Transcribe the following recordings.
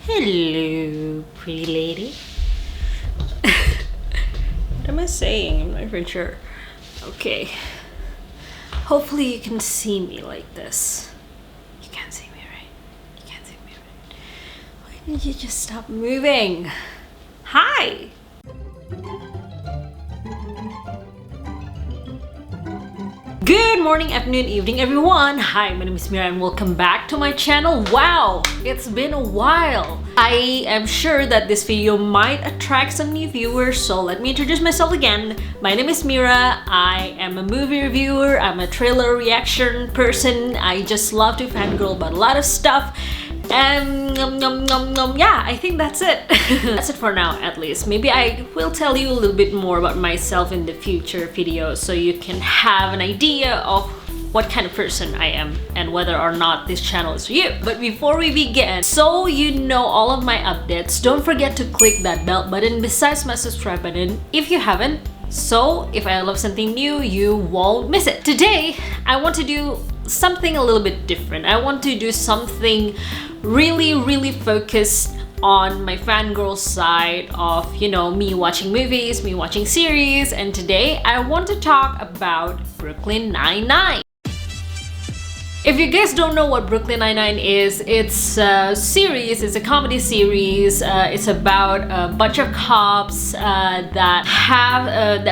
Hello, pretty lady. What am I saying? I'm not even sure. Okay. Hopefully you can see me like this. You can't see me, right? You can't see me, right? Why didn't you just stop moving? Hi! Good morning, afternoon, evening, everyone. Hi, my name is Mira and welcome back to my channel. Wow, it's been a while. I am sure that this video might attract some new viewers, so let me introduce myself again. My name is Mira. I am a movie reviewer. I'm a trailer reaction person. I just love to fangirl about a lot of stuff. Yeah, I think that's it. That's it for now, at least. Maybe I will tell you a little bit more about myself in the future videos so you can have an idea of what kind of person I am and whether or not this channel is for you. But before we begin, so you know all of my updates, don't forget to click that bell button besides my subscribe button if you haven't. So if I love something new, you won't miss it. Today, I want to do something a little bit different. I want to do something really focused on my fangirl side of, you know, me watching movies, me watching series, and today I want to talk about BrooklynNine. If you guys don't know what BrooklynNine is, it's a series, it's a comedy series. It's about a bunch of cops that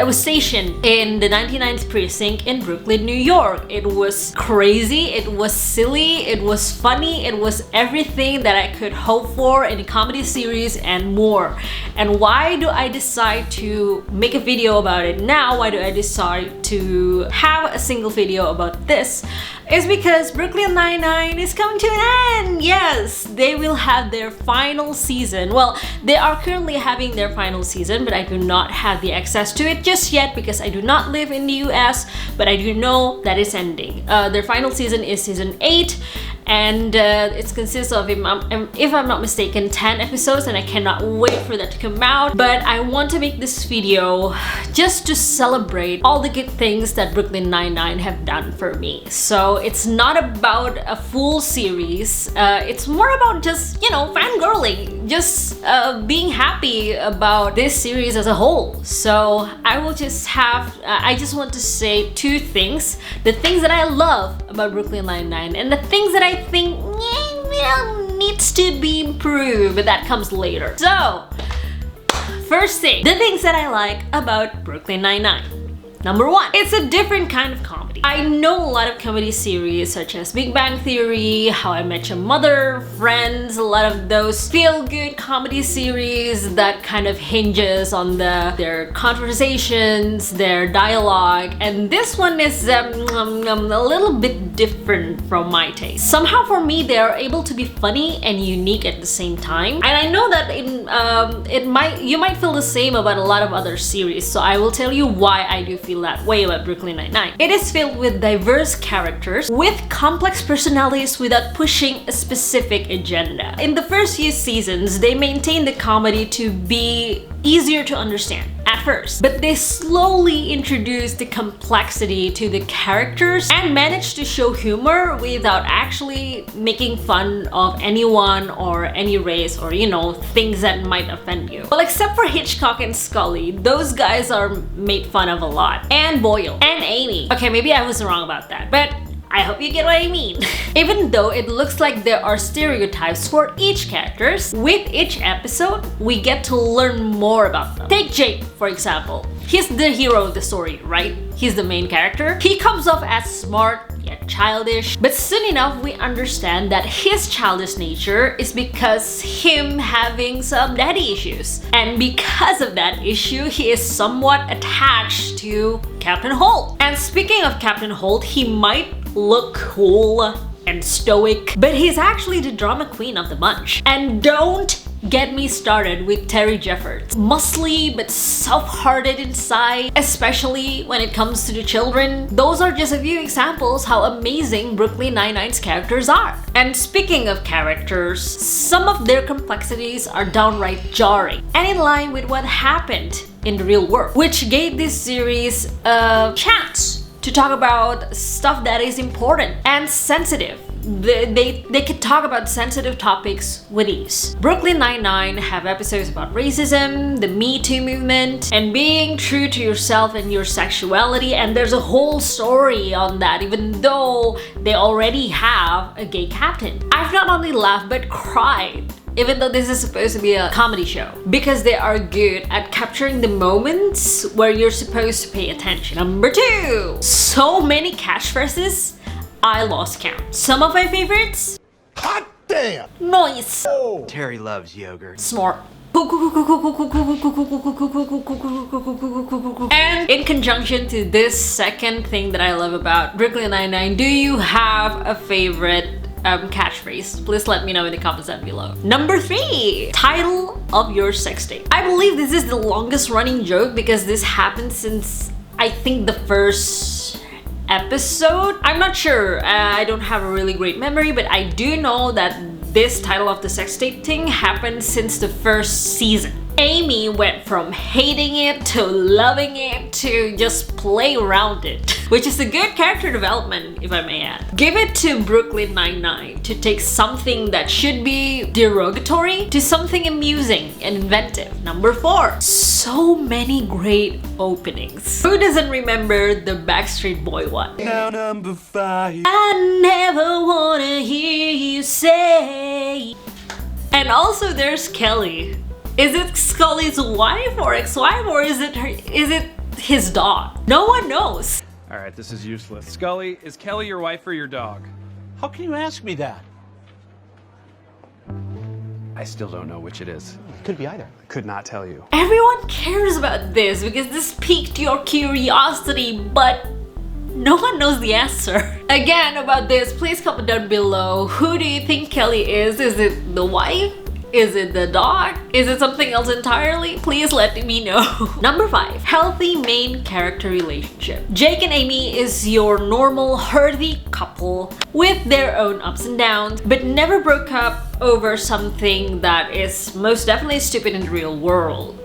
was stationed in the 99th precinct in Brooklyn, New York. It was crazy, it was silly, it was funny, it was everything that I could hope for in a comedy series and more. And why do I decide to make a video about it now? Why do I decide to have a single video about this? Is because BrooklynNine is coming to an end! Yes, they will have their final season. Well, they are currently having their final season, but I do not have the access to it just yet because I do not live in the US, but I do know that it's ending. Their final season is season 8, and it consists of, if I'm not mistaken, 10 episodes, and I cannot wait for that to come out. But I want to make this video just to celebrate all the good things that BrooklynNine have done for me. So it's not about a full series, it's more about just, you know, fangirling, just being happy about this series as a whole. So I will just have, I just want to say two things: the things that I love about BrooklynNine and the things that I think needs to be improved, but that comes later. So first thing, the things that I like about BrooklynNine. Number one, it's a different kind of comedy. I know a lot of comedy series such as Big Bang Theory, How I Met Your Mother, Friends, a lot of those feel-good comedy series that kind of hinges on their conversations, their dialogue, and this one is a little bit different from my taste. Somehow for me, they are able to be funny and unique at the same time. And I know that you might feel the same about a lot of other series, so I will tell you why I do feel that way about BrooklynNine. It is filled with diverse characters with complex personalities without pushing a specific agenda. In the first few seasons, they maintained the comedy to be easier to understand at first, but they slowly introduced the complexity to the characters and managed to show humor without actually making fun of anyone or any race or, you know, things that might offend you. Well, except for Hitchcock and Scully, those guys are made fun of a lot. And Boyle and Amy. Okay, maybe I was wrong about that, but I hope you get what I mean. Even though it looks like there are stereotypes for each characters, with each episode, we get to learn more about them. Take Jake, for example. He's the hero of the story, right? He's the main character. He comes off as smart, yet childish, but soon enough we understand that his childish nature is because him having some daddy issues. And because of that issue, he is somewhat attached to Captain Holt. And speaking of Captain Holt, he might look cool and stoic, but he's actually the drama queen of the bunch. And don't get me started with Terry Jeffords. Muscly but soft-hearted inside, especially when it comes to the children. Those are just a few examples how amazing BrooklynNine's characters are. And speaking of characters, some of their complexities are downright jarring and in line with what happened in the real world, which gave this series a chance to talk about stuff that is important and sensitive they could talk about sensitive topics with ease. Brooklyn Nine-Nine have episodes about racism, the Me Too movement, and being true to yourself and your sexuality, and there's a whole story on that even though they already have a gay captain. I've not only laughed but cried, even though this is supposed to be a comedy show, because they are good at capturing the moments where you're supposed to pay attention. Number 2, so many catchphrases, I lost count. Some of my favorites: hot damn, noise, oh, Terry loves yogurt, snort, and in conjunction to this second thing that I love about Brooklyn Nine-Nine, do you have a favorite catchphrase? Please let me know in the comments down below. Number 3, title of your sex tape. I believe this is the longest running joke because this happened since I think the first episode. I'm not sure, I don't have a really great memory, but I do know that this title of the sex tape thing happened since the first season. Amy went from hating it to loving it to just play around it, which is a good character development, if I may add. Give it to Brooklyn Nine-Nine to take something that should be derogatory to something amusing and inventive. Number 4, so many great openings. Who doesn't remember the Backstreet Boy one? now number 5, I never wanna hear you say. And also there's Kelly. Is it Scully's wife or ex-wife, or is it his dog? No one knows. All right, this is useless. Scully, is Kelly your wife or your dog? how can you ask me that? I still don't know which it is. It could be either. I could not tell you. Everyone cares about this because this piqued your curiosity, but no one knows the answer. Again, about this, please comment down below. Who do you think Kelly is? Is it the wife? Is it the dog? Is it something else entirely? Please let me know. Number 5, healthy main character relationship. Jake and Amy is your normal healthy couple with their own ups and downs, but never broke up over something that is most definitely stupid in the real world.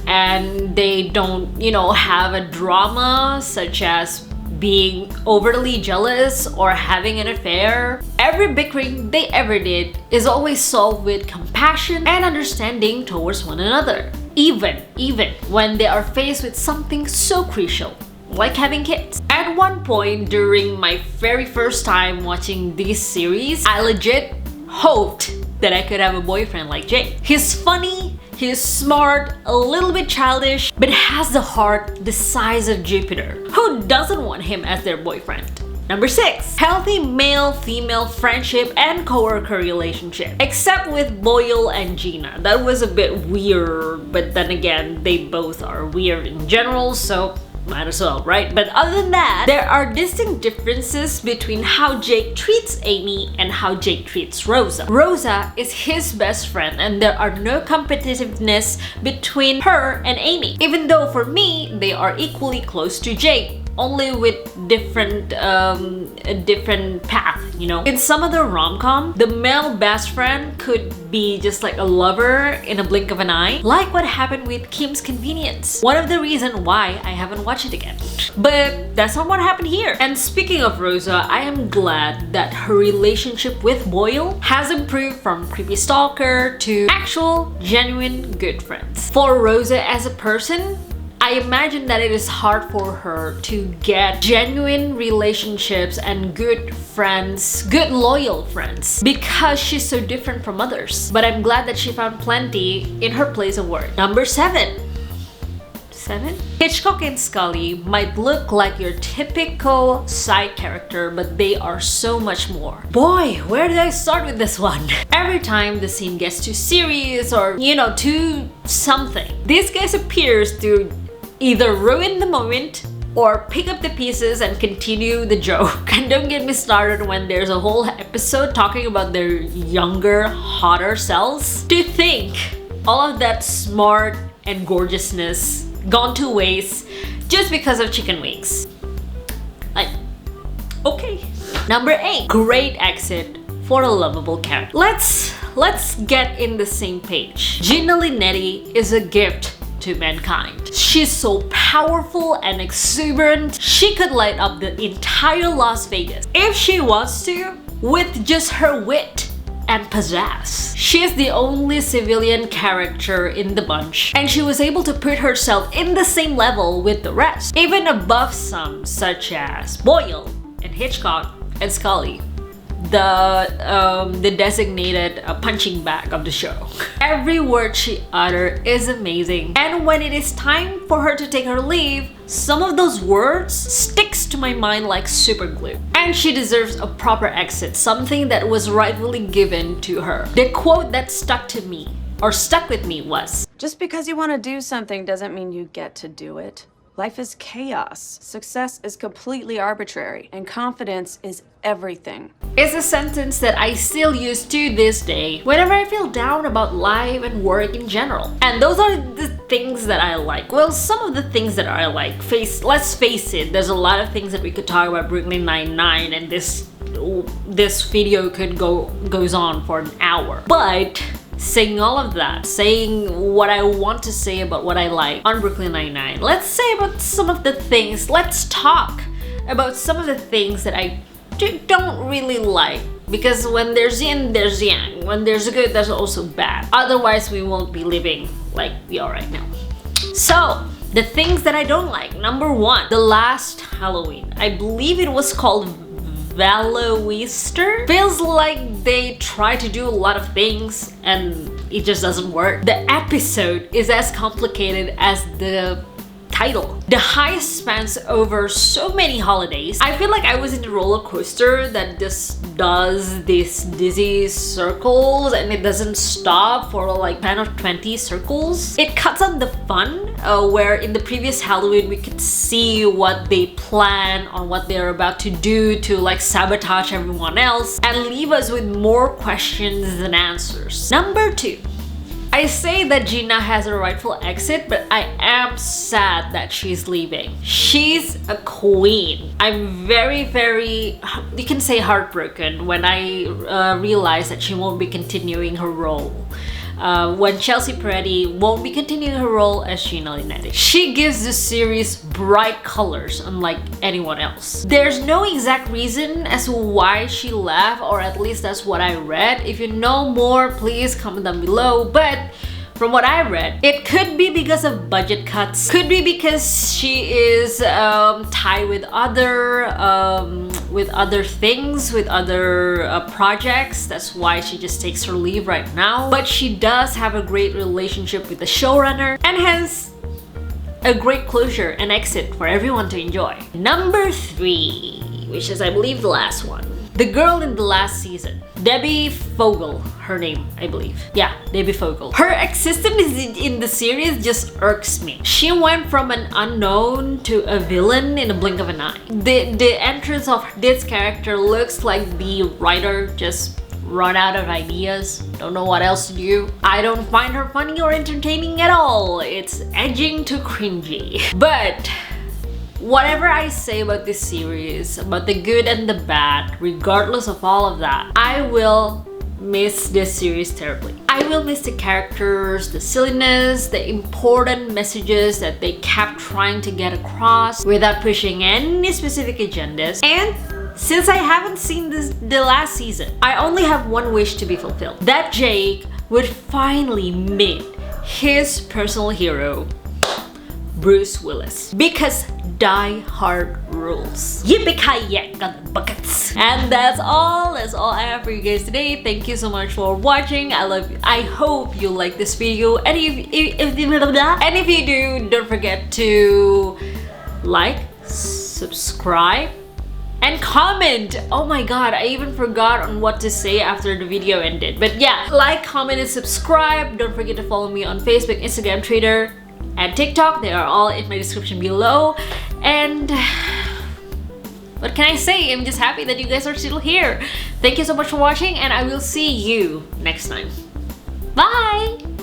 And they don't, you know, have a drama such as being overly jealous or having an affair. Every bickering they ever did is always solved with compassion and understanding towards one another. Even when they are faced with something so crucial, like having kids. At one point during my very first time watching this series, I legit hoped that I could have a boyfriend like Jake. He's funny, he's smart, a little bit childish, but has the heart the size of Jupiter. Who doesn't want him as their boyfriend? Number 6, healthy male-female friendship and coworker relationship. Except with Boyle and Gina. That was a bit weird, but then again, they both are weird in general, so might as well, right? But other than that, there are distinct differences between how Jake treats Amy and how Jake treats Rosa. Rosa is his best friend and there are no competitiveness between her and Amy. Even though for me, they are equally close to Jake, only with a different path, you know? In some other rom-com, the male best friend could be just like a lover in a blink of an eye, like what happened with Kim's Convenience. One of the reasons why I haven't watched it again. But that's not what happened here. And speaking of Rosa, I am glad that her relationship with Boyle has improved from creepy stalker to actual, genuine good friends. For Rosa as a person, I imagine that it is hard for her to get genuine relationships and good friends, good loyal friends, because she's so different from others. But I'm glad that she found plenty in her place of work. Number 7. Hitchcock and Scully might look like your typical side character, but they are so much more. Boy, where did I start with this one? Every time the scene gets too serious or, you know, too something, these guys appears to either ruin the moment or pick up the pieces and continue the joke. And don't get me started when there's a whole episode talking about their younger, hotter selves. To think all of that smart and gorgeousness gone to waste just because of chicken wings. Like, okay. Number 8, great exit for a lovable character. Let's get in the same page. Gina Linetti is a gift to mankind. She's so powerful and exuberant, she could light up the entire Las Vegas. If she wants to, with just her wit and pizzazz. She's the only civilian character in the bunch, and she was able to put herself in the same level with the rest, even above some such as Boyle and Hitchcock and Scully, the designated punching bag of the show. Every word she uttered is amazing, and when it is time for her to take her leave, some of those words sticks to my mind like super glue. And she deserves a proper exit, something that was rightfully given to her. The quote that stuck with me was, "Just because you want to do something doesn't mean you get to do it. Life is chaos. Success is completely arbitrary, and confidence is everything." It's a sentence that I still use to this day whenever I feel down about life and work in general. And those are the things that I like. Well, some of the things that I like. Let's face it, there's a lot of things that we could talk about BrooklynNine, and this video goes on for an hour. But saying all of that, saying what I want to say about what I like on BrooklynNine, let's say about some of the things, let's talk about some of the things that I don't really like. Because when there's yin, there's yang. When there's good, there's also bad. Otherwise, we won't be living like we are right now. So, the things that I don't like. Number one, the last Halloween. I believe it was called Valloeaster. Feels like they try to do a lot of things and it just doesn't work. The episode is as complicated as the title. The heist spans over so many holidays. I feel like I was in a roller coaster that just does these dizzy circles and it doesn't stop for like 10 or 20 circles. It cuts on the fun, where in the previous Halloween we could see what they plan on what they're about to do to like sabotage everyone else and leave us with more questions than answers. Number two, I say that Gina has a rightful exit, but I am sad that she's leaving. She's a queen. I'm very, you can say heartbroken when I realize that she won't be continuing her role. When Chelsea Peretti won't be continuing her role as Gina Linetti. She gives the series bright colors unlike anyone else. There's no exact reason as to why she left, or at least that's what I read. If you know more, please comment down below, but from what I read, it could be because of budget cuts, could be because she is tied with other things, with other projects. That's why she just takes her leave right now. But she does have a great relationship with the showrunner and has a great closure and exit for everyone to enjoy. Number three, which is I believe the last one. The girl in the last season, Debbie Fogel, her name, I believe. Yeah, Debbie Fogel. Her existence in the series just irks me. She went from an unknown to a villain in a blink of an eye. The entrance of this character looks like the writer just run out of ideas, don't know what else to do. I don't find her funny or entertaining at all. It's edging to cringy. But whatever I say about this series, about the good and the bad, regardless of all of that, I will miss this series terribly. I will miss the characters, the silliness, the important messages that they kept trying to get across without pushing any specific agendas. And since I haven't seen the last season, I only have one wish to be fulfilled. That Jake would finally meet his personal hero, Bruce Willis. Because Die Hard rules. Yippee-ki-yay, got the buckets. And that's all I have for you guys today. Thank you so much for watching. I love you. I hope you like this video. And if you do, don't forget to like, subscribe, and comment. Oh my god, I even forgot on what to say after the video ended. But yeah, like, comment, and subscribe. Don't forget to follow me on Facebook, Instagram, Twitter, and TikTok. They are all in my description below. And what can I say? I'm just happy that you guys are still here. Thank you so much for watching, and I will see you next time. Bye!